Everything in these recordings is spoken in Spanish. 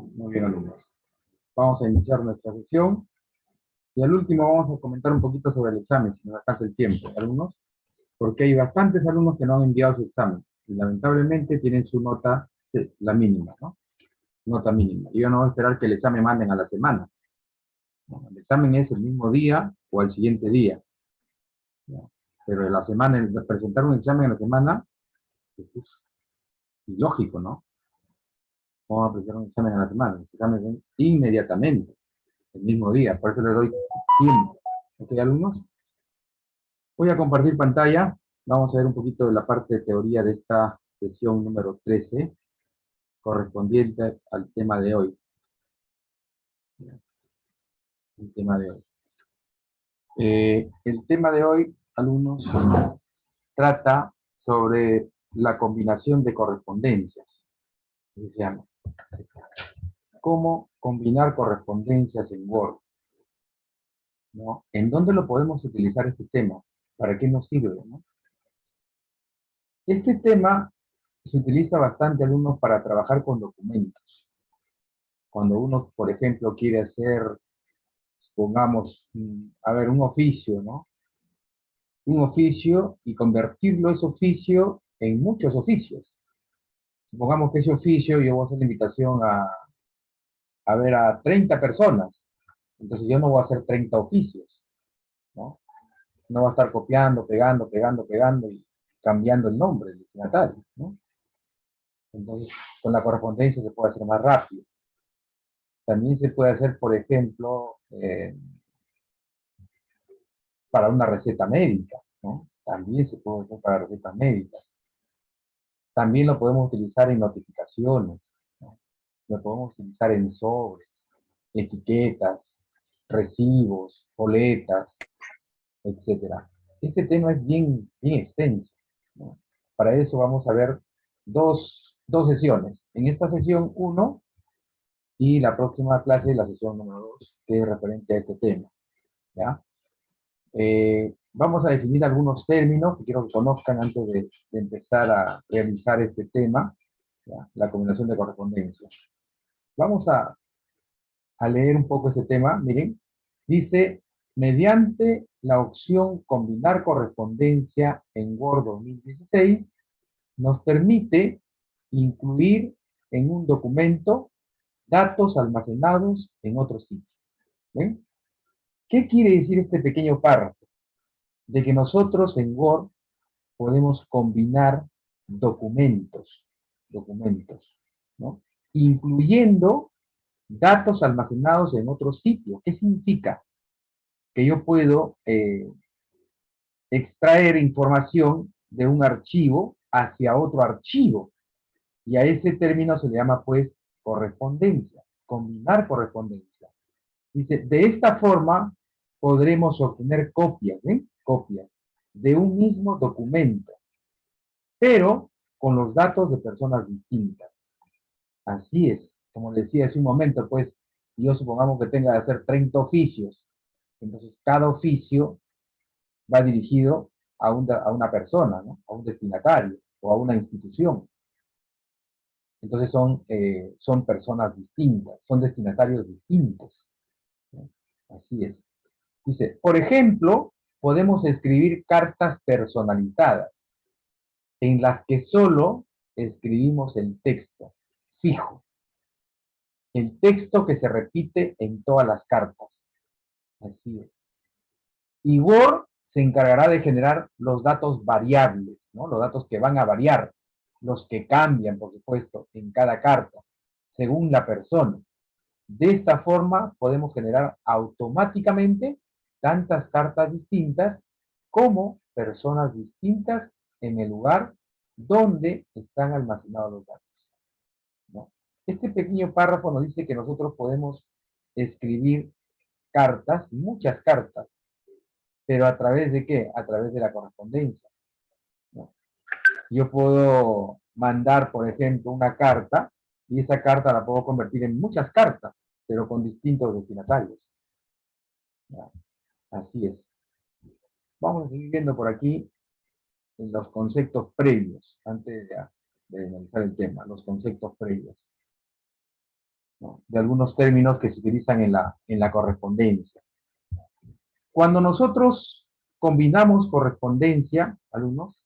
Muy bien, alumnos. Vamos a iniciar nuestra sesión y al último vamos a comentar un poquito sobre el examen, si nos alcanza el tiempo, alumnos, porque hay bastantes alumnos que no han enviado su examen y lamentablemente tienen su nota, la mínima, ¿no? Nota mínima. Y yo no voy a esperar que el examen manden a la semana. ¿No? El examen es el mismo día o al siguiente día. ¿No? Pero la semana, presentar un examen en la semana, pues, es ilógico, ¿no? Vamos a presentar un examen en la semana. Los exámenes son inmediatamente, el mismo día. Por eso les doy tiempo. ¿Ok, alumnos? Voy a compartir pantalla. Vamos a ver un poquito de la parte de teoría de esta sesión número 13, correspondiente al tema de hoy. El tema de hoy. El tema de hoy, alumnos, trata sobre la combinación de correspondencias. Se llama. ¿Cómo combinar correspondencias en Word? ¿No? ¿En dónde lo podemos utilizar este tema? ¿Para qué nos sirve? ¿No? Este tema se utiliza bastante, alumnos, para trabajar con documentos. Cuando uno, por ejemplo, quiere hacer, pongamos, a ver, un oficio, ¿no? Un oficio y convertirlo ese oficio en muchos oficios. Supongamos que ese oficio yo voy a hacer la invitación a ver a 30 personas. Entonces yo no voy a hacer 30 oficios, ¿no? No voy a estar copiando, pegando y cambiando el nombre del destinatario, ¿no? Entonces, con la correspondencia se puede hacer más rápido. También se puede hacer, por ejemplo, para una receta médica, ¿no? También se puede hacer para recetas médicas. También lo podemos utilizar en notificaciones, ¿no? Lo podemos utilizar en sobres, etiquetas, recibos, boletas, etcétera. Este tema es bien extenso, ¿no? Para eso vamos a ver dos sesiones. En esta sesión 1 y la próxima clase, la sesión número 2, que es referente a este tema, ¿ya? Vamos a definir algunos términos que quiero que conozcan antes de empezar a realizar este tema, ¿ya? La combinación de correspondencia. Vamos a leer un poco este tema, miren. Dice, mediante la opción combinar correspondencia en Word 2016, nos permite incluir en un documento datos almacenados en otro sitio. ¿Ven? ¿Qué quiere decir este pequeño párrafo? De que nosotros en Word podemos combinar documentos, ¿no? Incluyendo datos almacenados en otro sitio. ¿Qué significa? Que yo puedo extraer información de un archivo hacia otro archivo. Y a ese término se le llama, pues, correspondencia, combinar correspondencia. Dice, de esta forma podremos obtener copias, ¿ven? Copias de un mismo documento, pero con los datos de personas distintas. Así es, como decía hace un momento, pues, yo supongamos que tenga que hacer 30 oficios, entonces cada oficio va dirigido a una persona, ¿no? A un destinatario o a una institución. Entonces son personas distintas, son destinatarios distintos, ¿no? Así es. Dice, por ejemplo, podemos escribir cartas personalizadas en las que solo escribimos el texto fijo, el texto que se repite en todas las cartas. Así es. Y Word se encargará de generar los datos variables, ¿no? Los datos que van a variar, los que cambian, por supuesto, en cada carta, según la persona. De esta forma podemos generar automáticamente tantas cartas distintas como personas distintas en el lugar donde están almacenados los datos, ¿no? Este pequeño párrafo nos dice que nosotros podemos escribir cartas, muchas cartas, pero ¿a través de qué? A través de la correspondencia, ¿no? Yo puedo mandar, por ejemplo, una carta y esa carta la puedo convertir en muchas cartas, pero con distintos destinatarios, ¿ya? Así es. Vamos a seguir viendo por aquí los conceptos previos, antes de analizar el tema, los conceptos previos. ¿no? De algunos términos que se utilizan en la correspondencia. Cuando nosotros combinamos correspondencia, alumnos,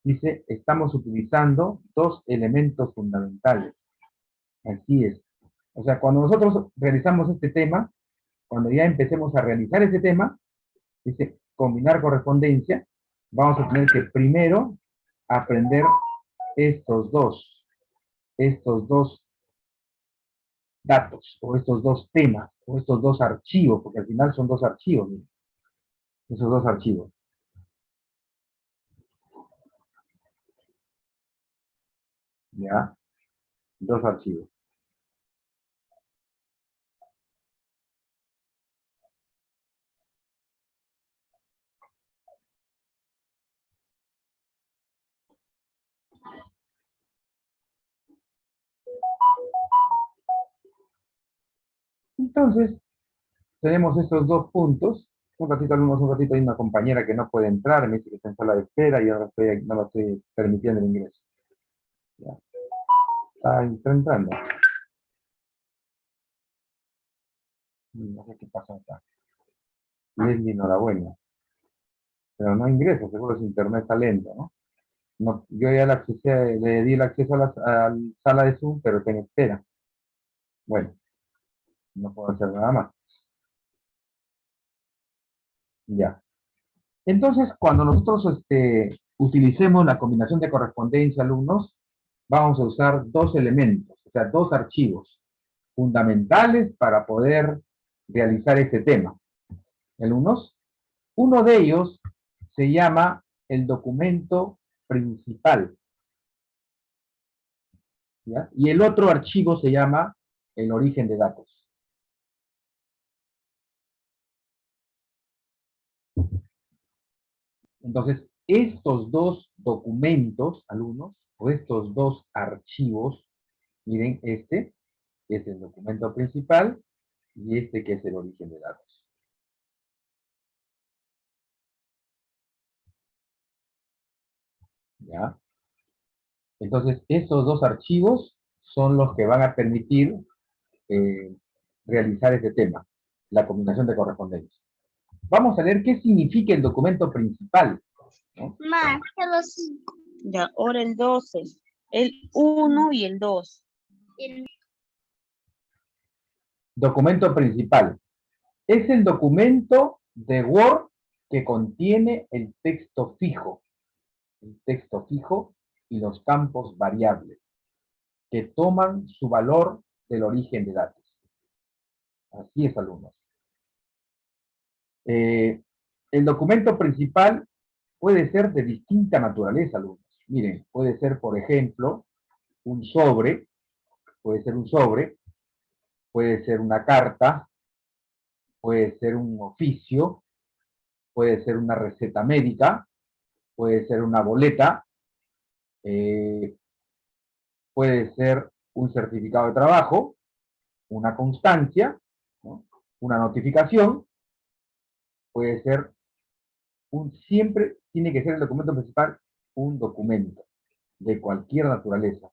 dice, estamos utilizando dos elementos fundamentales. Así es. O sea, cuando nosotros realizamos este tema, cuando ya empecemos a realizar ese tema, dice, combinar correspondencia, vamos a tener que primero aprender estos dos datos, o estos dos temas, o estos dos archivos, porque al final son dos archivos, miren, esos dos archivos. ¿Ya? Dos archivos. Entonces, tenemos estos dos puntos. Un ratito, alumnos, un ratito hay una compañera que no puede entrar, me dice que está en sala de espera y ahora no lo estoy permitiendo el ingreso. ¿Ya? Está entrando. No sé qué pasa acá. Leslie, enhorabuena. Pero no ingreso, seguro su internet está lento, ¿no? No, yo ya le di el acceso a la sala de Zoom, pero está en espera. Bueno, no puedo hacer nada más. Ya. Entonces, cuando nosotros utilicemos la combinación de correspondencia, alumnos, vamos a usar dos elementos, o sea, dos archivos fundamentales para poder realizar este tema. Alumnos, uno de ellos se llama el documento principal, ¿ya? Y el otro archivo se llama el origen de datos. Entonces, estos dos documentos, alumnos, o estos dos archivos, miren, este es el documento principal y este que es el origen de datos. ¿Ya? Entonces, estos dos archivos son los que van a permitir eh, realizar este tema, la combinación de correspondencia. Vamos a ver qué significa el documento principal, ¿no? Más, los 5. Ya, ahora el 12. El 1 y el 2. Documento principal. Es el documento de Word que contiene el texto fijo y los campos variables, que toman su valor del origen de datos. Así es, alumnos. El documento principal puede ser de distinta naturaleza, alumnos. Miren, puede ser, por ejemplo, un sobre, puede ser un sobre, puede ser una carta, puede ser un oficio, puede ser una receta médica, puede ser una boleta, eh, puede ser un certificado de trabajo, una constancia, ¿no? Una notificación, puede ser siempre tiene que ser el documento principal un documento de cualquier naturaleza.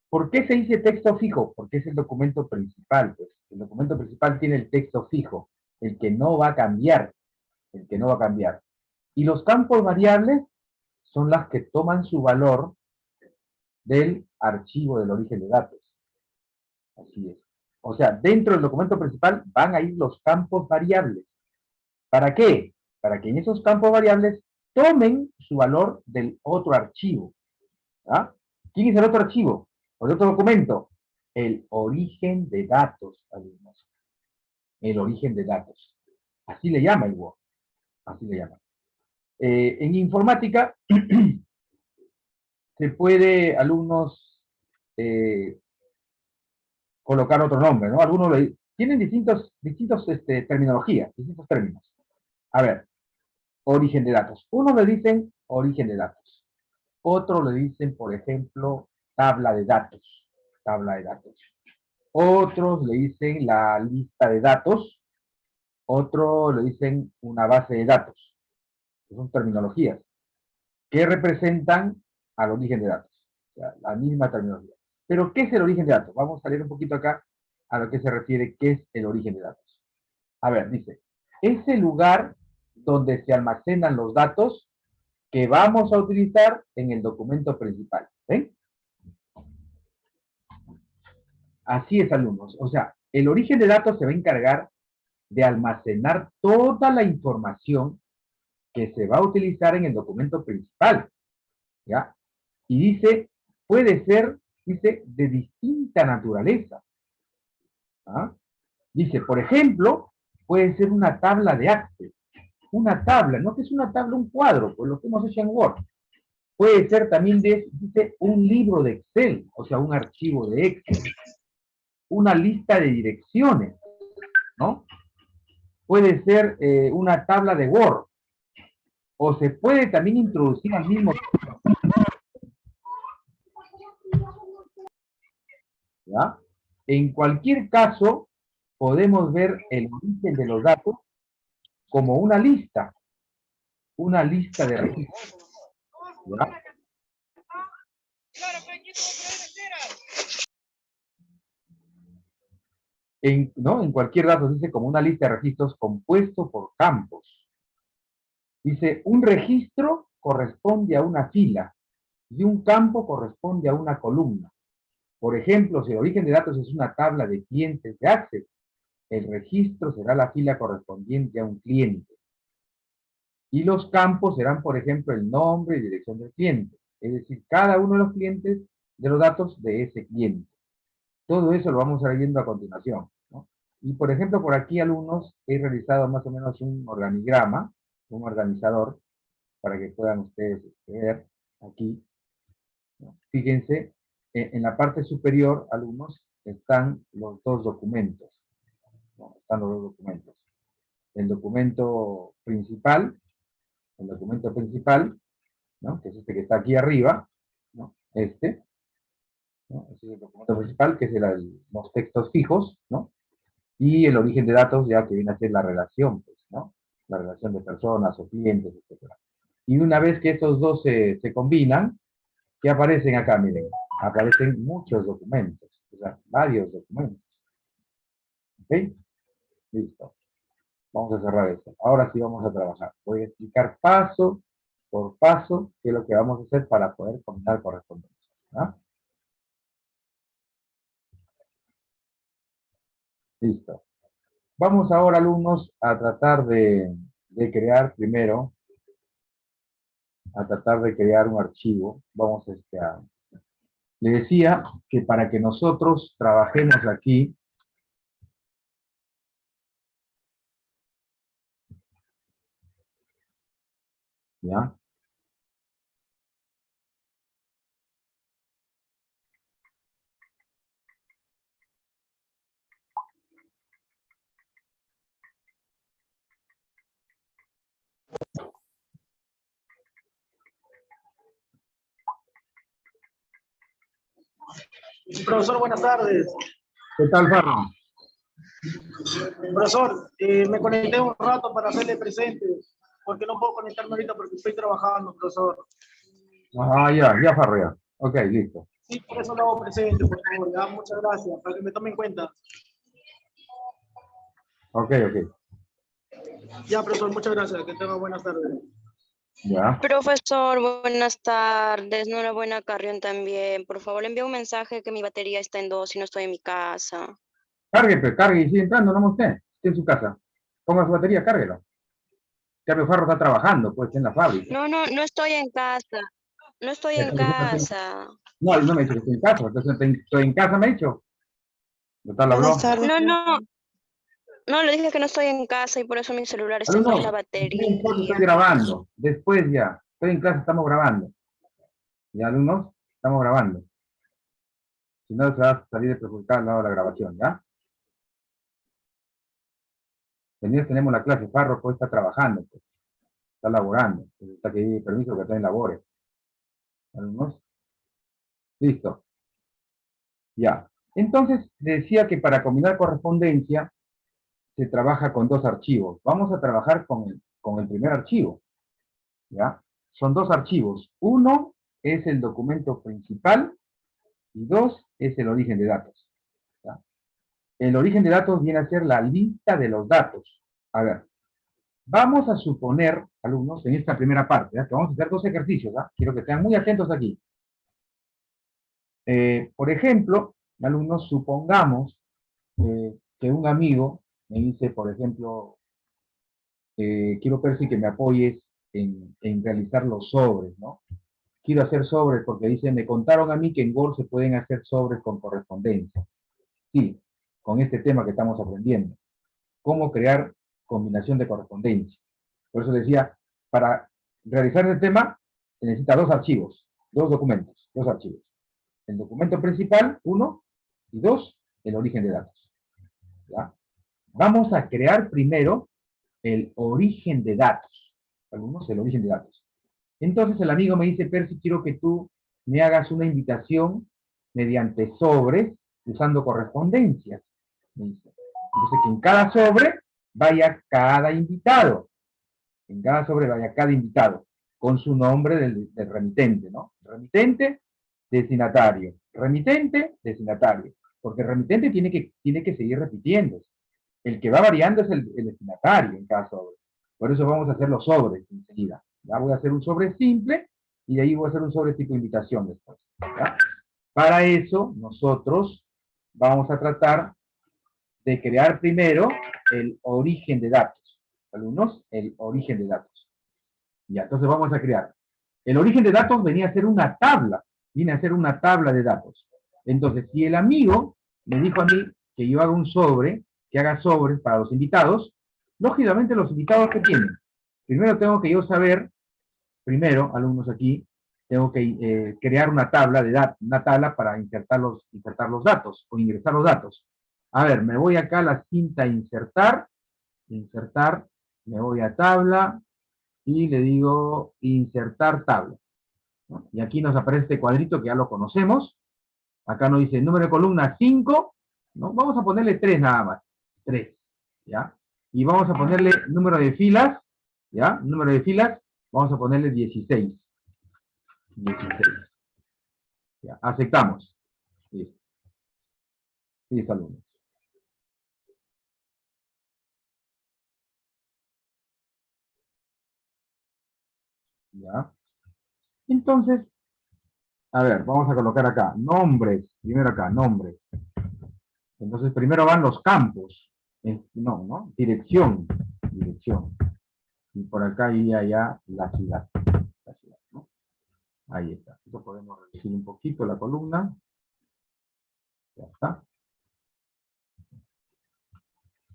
¿Por qué se dice texto fijo? Porque es el documento principal, pues. El documento principal tiene el texto fijo, el que no va a cambiar, el que no va a cambiar. Y los campos variables son las que toman su valor del archivo del origen de datos. Así es. O sea, dentro del documento principal van a ir los campos variables. ¿Para qué? Para que en esos campos variables tomen su valor del otro archivo. ¿Ah? ¿Quién es el otro archivo? ¿O el otro documento? El origen de datos, alumnos. El origen de datos. Así le llama el Word. Así le llama. En informática se puede, alumnos, colocar otro nombre, ¿no? Algunos tienen distintos terminologías, distintos términos. A ver, origen de datos. Uno le dicen origen de datos. Otro le dicen, por ejemplo, tabla de datos. Tabla de datos. Otros le dicen la lista de datos. Otro le dicen una base de datos. Son terminologías que representan al origen de datos. O sea, la misma terminología. Pero, ¿qué es el origen de datos? Vamos a leer un poquito acá a lo que se refiere, ¿qué es el origen de datos? A ver, dice, es el lugar donde se almacenan los datos que vamos a utilizar en el documento principal. ¿Ven? Así es, alumnos. O sea, el origen de datos se va a encargar de almacenar toda la información que se va a utilizar en el documento principal. ¿Ya? Y dice, puede ser, dice, de distinta naturaleza. ¿Ah? Dice, por ejemplo, puede ser una tabla de Access. Una tabla, no que es una tabla, un cuadro, por lo que hemos hecho en Word. Puede ser también, dice, un libro de Excel, o sea, un archivo de Excel. Una lista de direcciones, ¿no? Puede ser una tabla de Word. O se puede también introducir al mismo tiempo. ¿Ya? En cualquier caso, podemos ver el origen de los datos como una lista de registros. ¿Ya? ¿No? En cualquier dato dice como una lista de registros compuesto por campos. Dice, un registro corresponde a una fila y un campo corresponde a una columna. Por ejemplo, si el origen de datos es una tabla de clientes de Access, el registro será la fila correspondiente a un cliente. Y los campos serán, por ejemplo, el nombre y dirección del cliente. Es decir, cada uno de los clientes de los datos de ese cliente. Todo eso lo vamos a ir viendo a continuación, ¿no? Y, por ejemplo, por aquí, alumnos, he realizado más o menos un organigrama, un organizador, para que puedan ustedes ver aquí, ¿no? Fíjense, en la parte superior, alumnos, están los dos documentos, ¿no? Están los dos documentos. El documento principal, ¿no? Que es este que está aquí arriba, ¿no? Este, ¿no? Este es el documento principal, que es los textos fijos, ¿no? Y el origen de datos, ya que viene a ser la relación, pues, ¿no? La relación de personas o clientes, etc. Y una vez que estos dos se combinan, ¿qué aparecen acá? Miren, aparecen muchos documentos, o sea, varios documentos. ¿Ok? Listo. Vamos a cerrar esto. Ahora sí vamos a trabajar. Voy a explicar paso por paso qué es lo que vamos a hacer para poder combinar correspondencia. ¿Ah? Listo. Vamos ahora, alumnos, a tratar de crear primero, un archivo. Vamos le decía que para que nosotros trabajemos aquí, ¿ya? Profesor, buenas tardes. ¿Qué tal, Farro? Profesor, me conecté un rato para hacerle presente, porque no puedo conectarme ahorita porque estoy trabajando, profesor. Ah, ya, Farro, ya. Ok, listo. Sí, por eso lo hago presente, por favor. Ya, muchas gracias, para que me tome en cuenta. Ok. Ya, profesor, muchas gracias. Que tenga buenas tardes. Ya. Profesor, buenas tardes. Enhorabuena, Carrión, también. Por favor, envía un mensaje que mi batería está en 2 y no estoy en mi casa. Cargue y sigue entrando, no usted. Esté en su casa. Ponga su batería, cárguela. Carlos Farro está trabajando, pues, en la fábrica. No estoy en casa. No estoy en casa. No me dice que estoy en casa. Entonces, estoy en casa, me ha dicho. ¿Tal habló? Buenas tardes. No, le dije que no estoy en casa y por eso mi celular está en 2 la Alumno, estoy en clase, batería. estoy grabando. Después ya. Estoy en clase, estamos grabando. ¿Ya, alumnos? Estamos grabando. Si no, se va a salir perjudicado al lado de la grabación, ¿ya? Venidos tenemos la clase, Farro pues está trabajando, pues. Está laborando. Pues, está que pide permiso que está en labores. ¿Alumnos? Listo. Ya. Entonces, decía que para combinar correspondencia se trabaja con dos archivos. Vamos a trabajar con el primer archivo. ¿Ya? Son dos archivos. Uno es el documento principal y dos es el origen de datos. ¿Ya? El origen de datos viene a ser la lista de los datos. A ver, vamos a suponer, alumnos, en esta primera parte, ¿ya? Que vamos a hacer dos ejercicios, ¿ya? Quiero que estén muy atentos aquí. Por ejemplo, alumnos, supongamos que un amigo me dice, por ejemplo, quiero Percy que me apoyes en realizar los sobres, ¿no? Quiero hacer sobres porque dice, me contaron a mí que en Word se pueden hacer sobres con correspondencia. Sí, con este tema que estamos aprendiendo. Cómo crear combinación de correspondencia. Por eso decía, para realizar el tema, se necesita dos archivos, dos documentos, dos archivos. El documento principal, 1, y 2, el origen de datos. ¿Ya? Vamos a crear primero el origen de datos. Algunos, el origen de datos. Entonces el amigo me dice, Percy, quiero que tú me hagas una invitación mediante sobres usando correspondencias. Me dice. Entonces que en cada sobre vaya cada invitado. En cada sobre vaya cada invitado con su nombre del remitente, ¿no? Remitente, destinatario. Remitente, destinatario. Porque el remitente tiene que seguir repitiendo. El que va variando es el destinatario en cada sobre. Por eso vamos a hacer los sobres enseguida. Ya voy a hacer un sobre simple y de ahí voy a hacer un sobre tipo invitación después. ¿Ya? Para eso, nosotros vamos a tratar de crear primero el origen de datos. Alumnos, el origen de datos. Ya, entonces vamos a crear. El origen de datos venía a ser una tabla. Viene a ser una tabla de datos. Entonces, si el amigo me dijo a mí que yo haga un sobre, que haga sobres para los invitados, lógicamente los invitados que tienen. Primero tengo que yo saber, primero, alumnos aquí, tengo que crear una tabla de datos, una tabla para insertar los datos, o ingresar los datos. A ver, me voy acá a la cinta insertar, me voy a tabla, y le digo insertar tabla. ¿No? Y aquí nos aparece este cuadrito que ya lo conocemos. Acá nos dice número de columna 5, ¿no? Vamos a ponerle 3 nada más. 3, ¿ya? Y vamos a ponerle número de filas, ¿ya? Número de filas, vamos a ponerle 16. 16. ¿Ya? Aceptamos. Listo. Listo, alumnos. ¿Ya? Entonces, a ver, vamos a colocar acá, nombres, primero acá, nombres. Entonces, primero van los campos. ¿no? Dirección. Y por acá iría ya la ciudad. ¿No? Ahí está. Esto podemos reducir un poquito la columna. Ya está.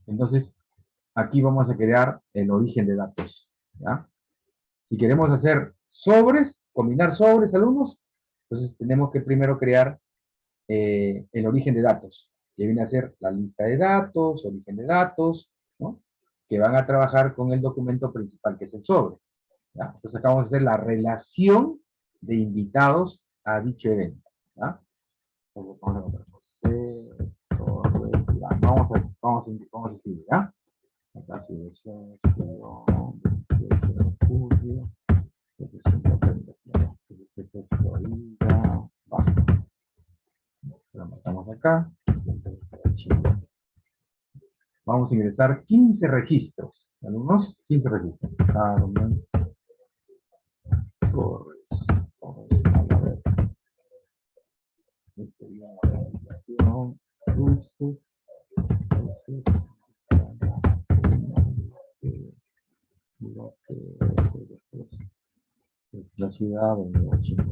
Entonces, aquí vamos a crear el origen de datos. ¿Ya? Si queremos hacer sobres, combinar sobres, alumnos, entonces tenemos que primero crear el origen de datos, que viene a ser la lista de datos, origen de datos, ¿no? Que van a trabajar con el documento principal, que es el sobre. ¿Ya? Entonces acá vamos a hacer la relación de invitados a dicho evento. ¿Ya? Entonces, vamos a escribir, ¿ya? Acá selección, julio, lo matamos acá. Vamos a ingresar 15 registros. Alumnos, 15 registros. Carmen Torres. A ver. La ciudad de Nuevo Chile.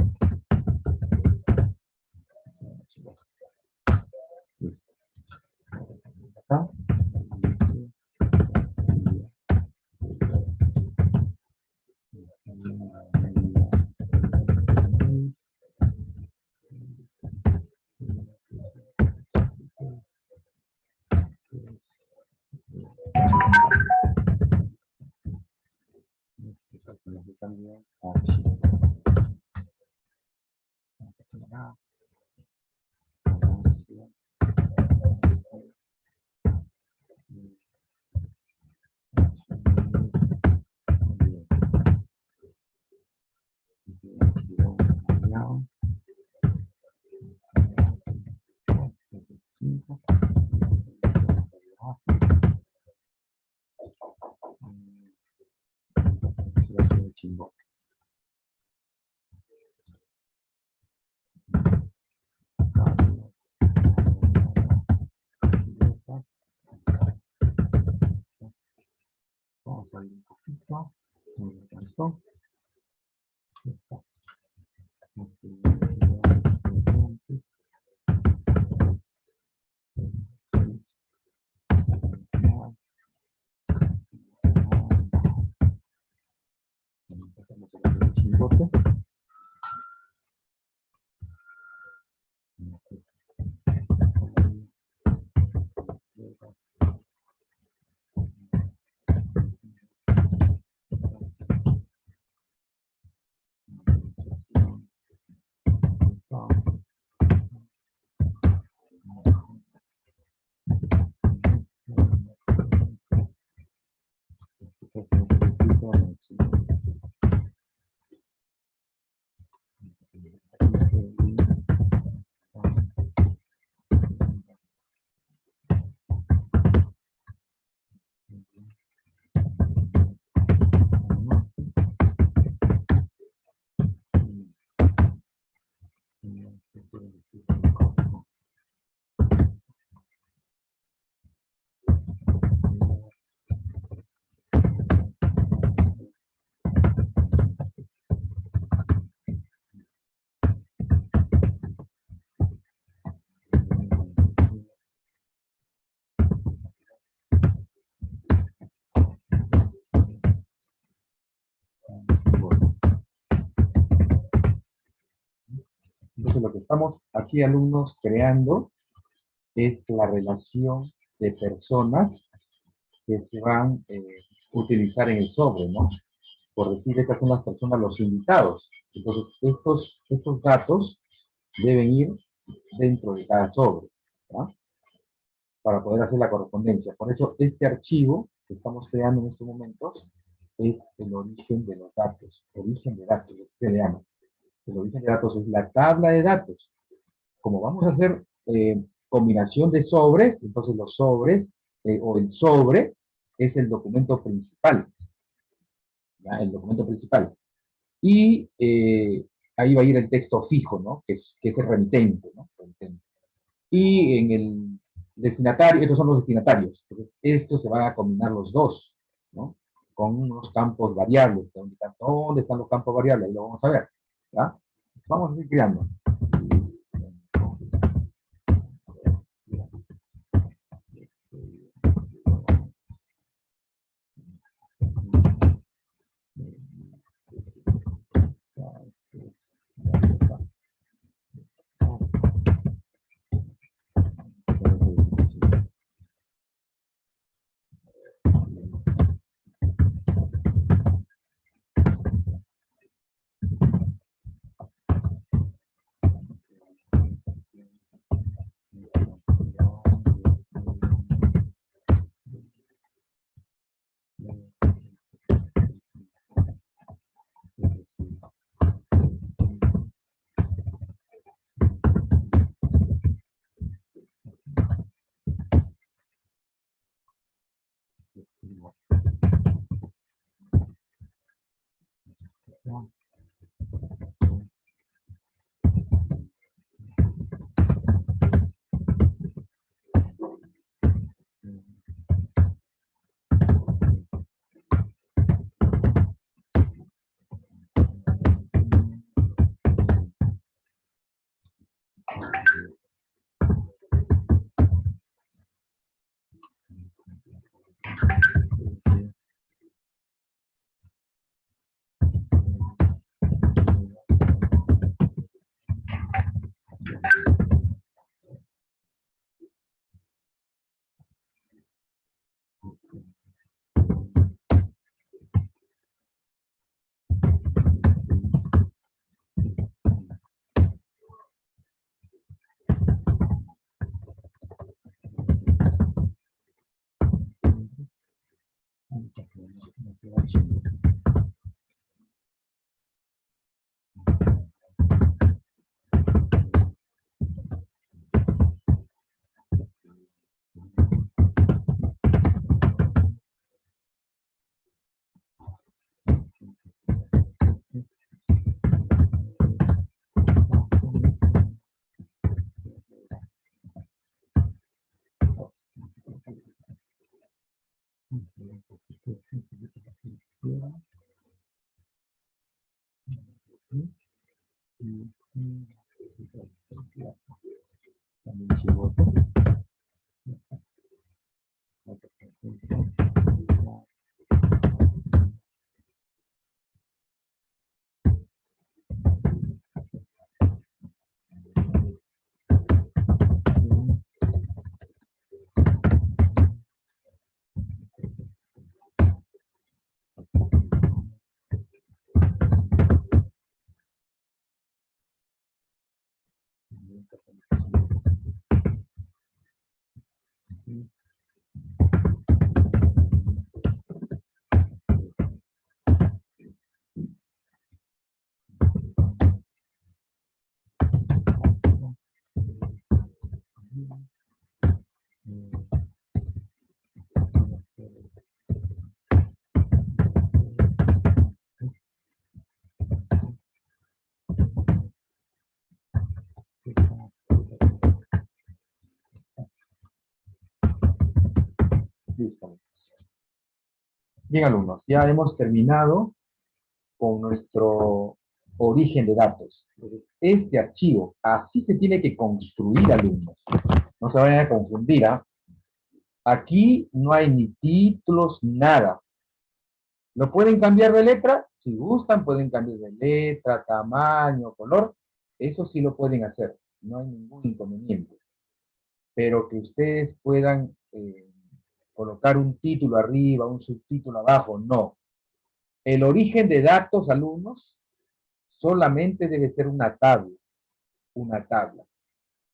Acá. salir un poquito. Me alcanzó. Está. Entonces, lo que estamos aquí, alumnos, creando es la relación de personas que se van a utilizar en el sobre, ¿no? Por decir, estas son las personas, los invitados. Entonces, estos datos deben ir dentro de cada sobre, ¿no? Para poder hacer la correspondencia. Por eso, este archivo que estamos creando en estos momentos es el origen de los datos, origen de datos, lo que se le llama. El origen de datos es la tabla de datos. Como vamos a hacer combinación de sobres, entonces los sobres, o el sobre, es el documento principal. ¿Ya? El documento principal. Y ahí va a ir el texto fijo, ¿no? Que es el remitente, ¿no? Remitente. Y en el destinatario, estos son los destinatarios. Entonces, estos se van a combinar los dos, ¿no? Con unos campos variables. ¿Dónde están los campos variables? Ahí lo vamos a ver. ¿Ya? Vamos a ir creando. Listo. Bien, alumnos, ya hemos terminado con nuestro origen de datos. Entonces, este archivo, así se tiene que construir, alumnos. No se vayan a confundir, ¿ah? Aquí no hay ni títulos, nada. ¿Lo pueden cambiar de letra? Si gustan, pueden cambiar de letra, tamaño, color. Eso sí lo pueden hacer. No hay ningún inconveniente. Pero que ustedes puedan colocar un título arriba, un subtítulo abajo, no. El origen de datos, alumnos, solamente debe ser una tabla,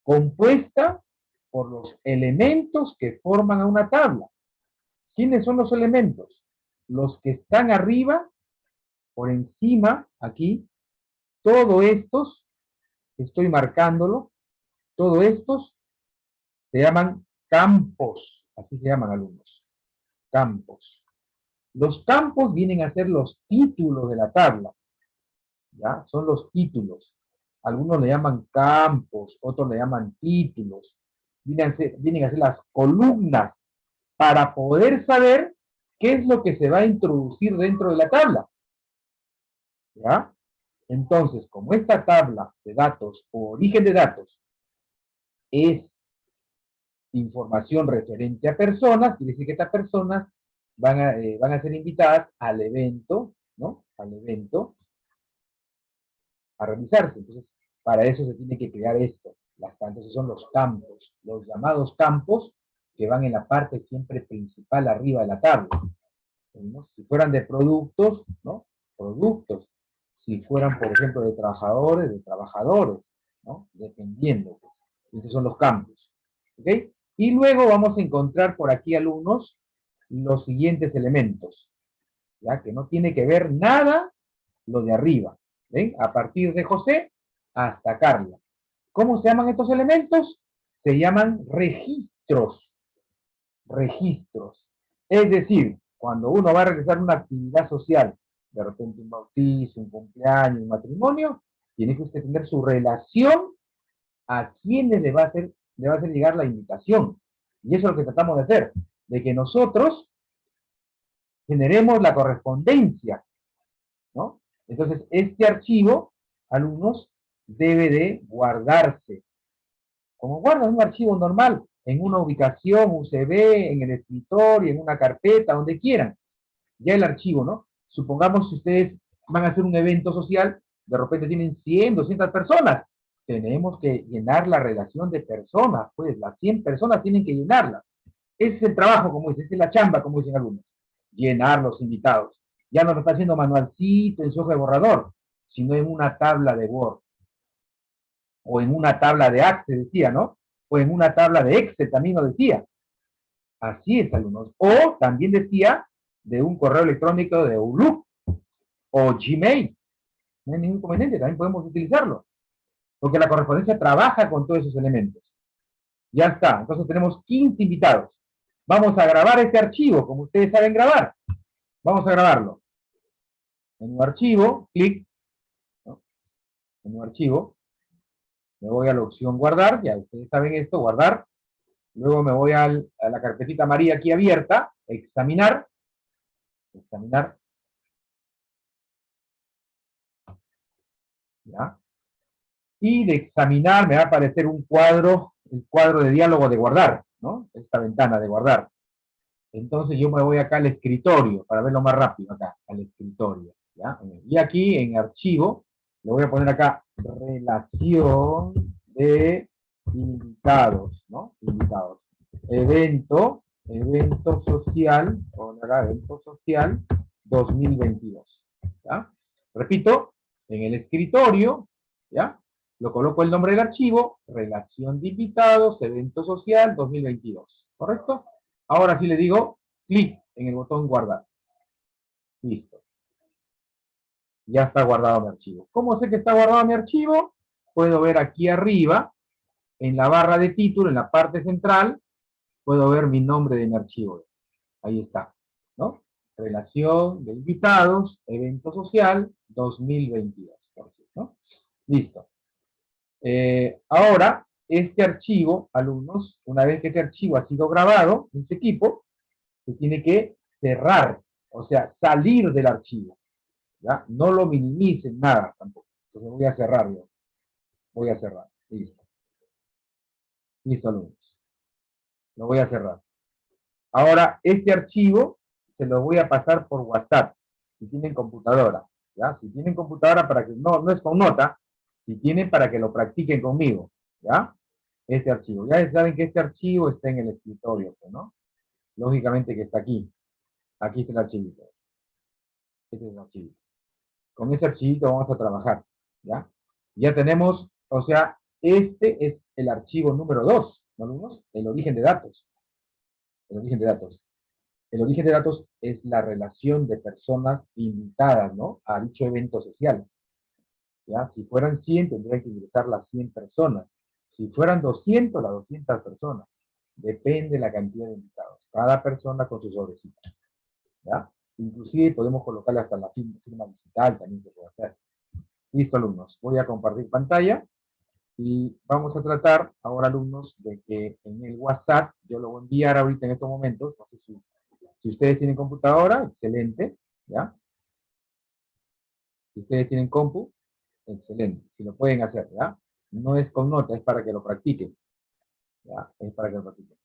compuesta por los elementos que forman a una tabla. ¿Quiénes son los elementos? Los que están arriba, por encima, aquí, todos estos, estoy marcándolo, todos estos se llaman campos, así se llaman, alumnos, campos. Los campos vienen a ser los títulos de la tabla, ¿ya? Son los títulos. Algunos le llaman campos, otros le llaman títulos. Vienen a ser las columnas para poder saber qué es lo que se va a introducir dentro de la tabla. ¿Ya? Entonces, como esta tabla de datos o origen de datos es información referente a personas, quiere decir que estas personas van a ser invitadas al evento, ¿no? Al evento a realizarse. Entonces, para eso se tiene que crear esto. Entonces son los campos, los llamados campos que van en la parte siempre principal arriba de la tabla. ¿No? Si fueran de productos, ¿no? Productos. Si fueran, por ejemplo, de trabajadores, ¿no? Dependiendo. Estos son los campos. ¿Ok? Y luego vamos a encontrar por aquí, alumnos, los siguientes elementos. ¿Ya? Que no tiene que ver nada lo de arriba. ¿Ven? A partir de José hasta Carla. ¿Cómo se llaman estos elementos? Se llaman registros. Registros. Es decir, cuando uno va a realizar una actividad social, de repente un bautizo, un cumpleaños, un matrimonio, tiene que usted tener su relación a quienes le va a hacer llegar la invitación. Y eso es lo que tratamos de hacer, de que nosotros generemos la correspondencia, ¿no? Entonces, este archivo, alumnos, debe de guardarse. Como guardan un archivo normal, en una ubicación, USB, en el escritorio, en una carpeta, donde quieran. Ya el archivo, ¿no? Supongamos que ustedes van a hacer un evento social, de repente tienen 100, 200 personas. Tenemos que llenar la relación de personas, pues las 100 personas tienen que llenarla. Ese es el trabajo, como dicen, esa es la chamba, como dicen algunos. Llenar los invitados. Ya no lo está haciendo manualcito en su hoja de borrador, sino en una tabla de Word. O en una tabla de Access, decía, ¿no? O en una tabla de Excel también lo decía. Así es, alumnos. O también decía de un correo electrónico de Outlook o Gmail. No hay ningún inconveniente, también podemos utilizarlo. Porque la correspondencia trabaja con todos esos elementos. Ya está. Entonces tenemos 15 invitados. Vamos a grabar este archivo, como ustedes saben grabar. Vamos a grabarlo. En un archivo, clic, ¿no? En un archivo, me voy a la opción guardar, ya ustedes saben esto, guardar. Luego me voy a la carpetita amarilla aquí abierta, examinar, examinar. ¿Ya? Y de examinar me va a aparecer un cuadro, el cuadro de diálogo de guardar, ¿no? Esta ventana de guardar. Entonces yo me voy acá al escritorio, para verlo más rápido acá, al escritorio, ¿ya? Y aquí en archivo, le voy a poner acá relación de invitados, ¿no? Invitados. Evento social, evento social 2022, ¿ya? Repito, en el escritorio, ¿ya? Lo coloco el nombre del archivo, relación de invitados, evento social 2022, ¿correcto? Ahora sí le digo, clic en el botón guardar. Listo. Ya está guardado mi archivo. ¿Cómo sé que está guardado mi archivo? Puedo ver aquí arriba, en la barra de título, en la parte central, puedo ver mi nombre de mi archivo. Ahí está, ¿no? Relación de invitados, evento social 2022, ¿no? Listo. Ahora, este archivo, alumnos, una vez que este archivo ha sido grabado en este equipo, Se tiene que cerrar, o sea, salir del archivo. ¿Ya? No lo minimicen nada tampoco. Entonces voy a cerrar yo. Voy a cerrar. Listo. Listo, alumnos. Lo voy a cerrar. Ahora, este archivo se lo voy a pasar por WhatsApp. Si tienen computadora. ¿Ya? Si tienen computadora para que, no es con nota, si tienen para que lo practiquen conmigo. ¿Ya? Este archivo. Ya saben que este archivo está en el escritorio, ¿no? Lógicamente que está aquí. Aquí está el archivito. Este es el archivo. Con ese archivito vamos a trabajar. ¿Ya? Ya tenemos, o sea, este es el archivo número 2, ¿no, alumnos? El origen de datos. El origen de datos. El origen de datos es la relación de personas invitadas, ¿no? A dicho evento social. ¿Ya? Si fueran 100, tendrían que ingresar las 100 personas. Si fueran 200, las 200 personas. Depende de la cantidad de invitados. Cada persona con su sobrecito. ¿Ya? Inclusive podemos colocarle hasta la firma digital, también se puede hacer. Listo, alumnos. Voy a compartir pantalla. Y vamos a tratar ahora, alumnos, de que en el WhatsApp, yo lo voy a enviar ahorita en estos momentos, no sé si ustedes tienen computadora, excelente, ¿ya? Si ustedes tienen compu, excelente, si lo pueden hacer, ¿ya? No es con nota, es para que lo practiquen, ¿ya? Es para que lo practiquen.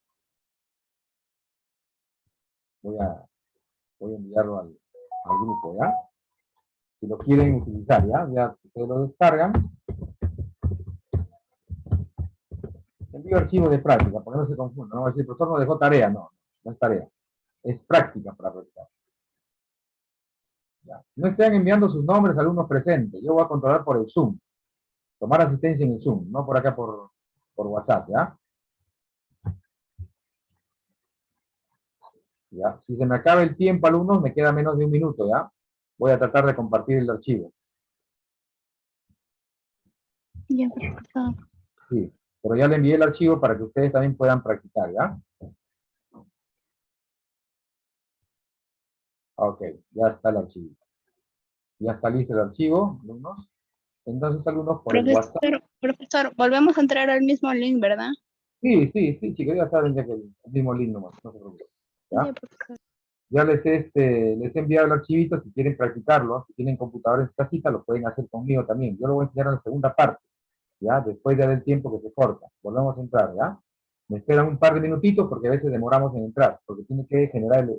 Voy a enviarlo al grupo, ¿ya? Si lo quieren utilizar, ¿ya? Ustedes lo descargan. Envío archivo de práctica, porque no se confunda, no va a decir, el profesor no dejó tarea, no es tarea. Es práctica para practicar. ¿Ya? No estén enviando sus nombres a alumnos presentes. Yo voy a controlar por el Zoom. Tomar asistencia en el Zoom, no por acá por WhatsApp, ¿ya? ¿Ya? Si se me acaba el tiempo, alumnos, me queda menos de un minuto, ¿ya? Voy a tratar de compartir el archivo. Ya, profesor. Sí, pero ya le envié el archivo para que ustedes también puedan practicar, ¿ya? Ok, ya está el archivo. Ya está listo el archivo, alumnos. Entonces, alumnos, por el WhatsApp. Profesor, volvemos a entrar al mismo link, ¿verdad? Sí, chicos, ya saben ya que el mismo link nomás, no se preocupen. ¿Ya? Ya, profesor. Ya les he enviado el archivito, si quieren practicarlo, si tienen computadora en casita, lo pueden hacer conmigo también. Yo lo voy a enseñar en la segunda parte, ¿ya? Después ya del tiempo que se corta. Volvemos a entrar, ¿ya? Me esperan un par de minutitos porque a veces demoramos en entrar, porque tiene que generar el